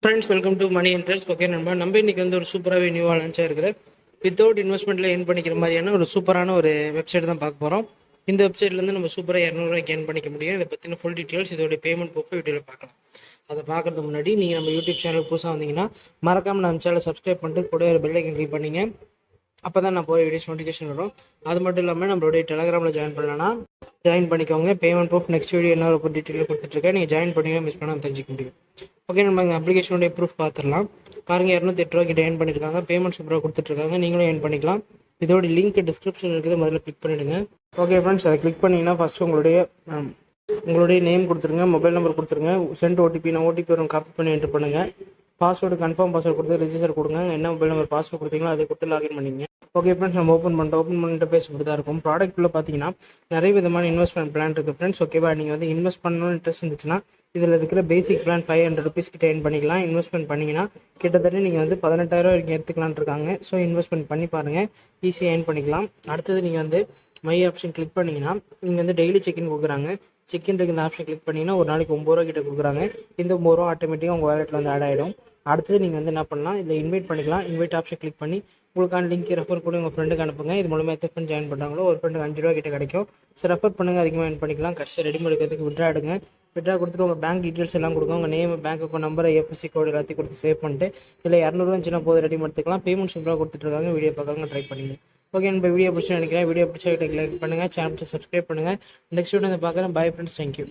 Friends welcome to money interest. Okay நம்ம இன்னைக்கு வந்து ஒரு சூப்பராகவே நியூவாக லான்ச்சாக இருக்கிற வித்தவுட் இன்வெஸ்ட்மெண்ட்டில் ஏர்ன் பண்ணிக்கிற மாதிரியான ஒரு சூப்பரான ஒரு வெப்சைட் தான் பார்க்க போகிறோம். இந்த வெப்சைட்லேருந்து நம்ம சூப்பராக 200 ஏர்ன் பண்ணிக்க முடியும். இதை பற்றின ஃபுல் டீட்டெயில்ஸ் இதோட பேமெண்ட் ப்ரூஃப் வீடியோவில் பார்க்கலாம். அதை பார்க்கறதுக்கு முன்னாடி நீங்கள் நம்ம யூடியூப் சேனலுக்கு புதுசாக வந்தீங்கன்னா மறக்காமல் நம்ம சேனலை சப்ஸ்கிரைப் பண்ணிட்டு கூட ஒரு பெல் ஐக்கன் கிளிக் பண்ணிங்க. அப்போ தான் நான் போகிற வீடியோஸ் நோட்டிஃபிகேஷன் வரும். அது மட்டும் இல்லாமல் நம்மளுடைய டெலகிராமில் ஜாயின் பண்ணலன்னா ஜாயின் பண்ணிக்கோங்க. பேமெண்ட் ப்ரூஃப் நெக்ஸ்ட் வீடியோ என்ன ஒரு டீட்டெயிலாக கொடுத்துட்ருக்கேன். நீங்கள் ஜாயின் பண்ணிங்கன்னா மிஸ் பண்ணாமல் தெரிஞ்சிக்க முடியும். ஓகே, நம்ம இங்கே அப்ளிகேஷனுடைய ப்ரூஃப் பார்த்துடலாம். பாருங்கள், 208 ரூபா கிட்ட ஏர்ன் பண்ணியிருக்காங்க. பேமெண்ட் சூப்பராக கொடுத்துட்ருக்காங்க. நீங்களும் ஏர்ன் பண்ணிக்கலாம். இதோட லிங்க் டிஸ்கிரிப்ஷன் இருக்குது, முதல்ல கிளிக் பண்ணிவிடுங்க. ஓகே ஃப்ரெண்ட்ஸ், அதை கிளிக் பண்ணிங்கன்னா ஃபஸ்ட்டு உங்களுடைய நேம் கொடுத்துருங்க, மொபைல் நம்பர் கொடுத்துருங்க, சென்ட் ஓடிபி. நான் ஓடிபி வரும், காப்பி பண்ணி என்ட்ரு பண்ணுங்கள். பாஸ்வேர்டு கன்ஃபார்ம் பாஸ்வேர்டு கொடுத்து ரெஜிஸ்டர் கொடுங்க. என்ன மொபைல் நம்பர் பாஸ்வேர்டு கொடுத்தீங்களோ அதை கொடுத்து லாகின் பண்ணிங்க. ஓகே ஃப்ரெண்ட்ஸ், நம்ம ஓப்பன் பண்ணிட்டு பேஸ் இப்படி தான் இருக்கும். ப்ராடக்ட்டில் பார்த்தீங்கன்னா நிறைய விதமான இன்வெஸ்ட்மெண்ட் பிளான் இருக்குது ஃப்ரெண்ட்ஸ். ஓகேவா, நீங்கள் வந்து இன்வெஸ்ட் பண்ணணும்னு இன்ட்ரெஸ்ட் இருந்துச்சுன்னா இதில் இருக்கிற பேசிக் பிளான் 500 ருபீஸ் கிட்ட ஏர்ன் பண்ணிக்கலாம். இன்வெஸ்ட்மெண்ட் பண்ணிங்கன்னா கிட்டத்தட்ட நீங்கள் வந்து 18,000 வரைக்கும் எடுத்துக்கலான்னு இருக்காங்க. ஸோ இன்வெஸ்ட்மெண்ட் பண்ணி பாருங்கள், ஈஸியாக ஏர்ன் பண்ணிக்கலாம். அடுத்தது நீங்கள் வந்து மை ஆப்ஷன் கிளிக் பண்ணிங்கன்னா நீங்கள் வந்து டெய்லி செக்இன் கொடுக்குறாங்க. செக்இன் இந்த ஆப்ஷன் கிளிக் பண்ணிங்கன்னா ஒரு நாளைக்கு 9 ரூபா கிட்ட கொடுக்குறாங்க. இந்த 9 ரூபா ஆட்டோமேட்டிக்காக உங்கள் வேலெட்டில் வந்து ஆட் ஆகிடும். அடுத்தது நீங்கள் வந்து என்ன பண்ணலாம், இதில் இன்வைட் பண்ணிக்கலாம். இன்வைட் ஆப்ஷன் கிளிக் பண்ணி உங்களுக்கான லிங்க் ரெஃபர் பண்ணி உங்கள் ஃப்ரெண்டுக்கு அனுப்புங்க. இது மூலமாக எத்தனை ஃப்ரெண்ட் ஜாயின் பண்ணுறாங்களோ ஒரு ஃப்ரெண்டுக்கு 5 ரூபா கிட்ட கிடைக்கும். ஸோ ரெஃபர் பண்ணுங்கள், அதிகமாக ஏர்ன் பண்ணிக்கலாம். கடைசியாக ரெடி எடுக்கிறதுக்கு விட்ரா எடுங்க. விட்ரா கொடுத்துட்டு உங்கள் பேங்க் டீட்டெயில்ஸ் எல்லாம் கொடுங்க. உங்கள் name, bank account number, FSC code எல்லாத்தையும் கொடுத்து சேவ் பண்ணிட்டு இல்லை 200 சின்ன போது ரெடி எடுத்துக்கலாம். பேமெண்ட் சூப்பராக கொடுத்துட்ருக்காங்க. வீடியோ பார்க்குறவங்க ட்ரை பண்ணிங்க. ஓகே, நம்ம வீடியோ பிடிச்சி நினைக்கிறேன். வீடியோ பிடிச்சா லைக் பண்ணுங்கள், சேனல் சப்ஸ்கிரைப் பண்ணுங்கள். நெக்ஸ்ட் வீடியோ வந்து பார்க்குறேன். Bye friends, thank you.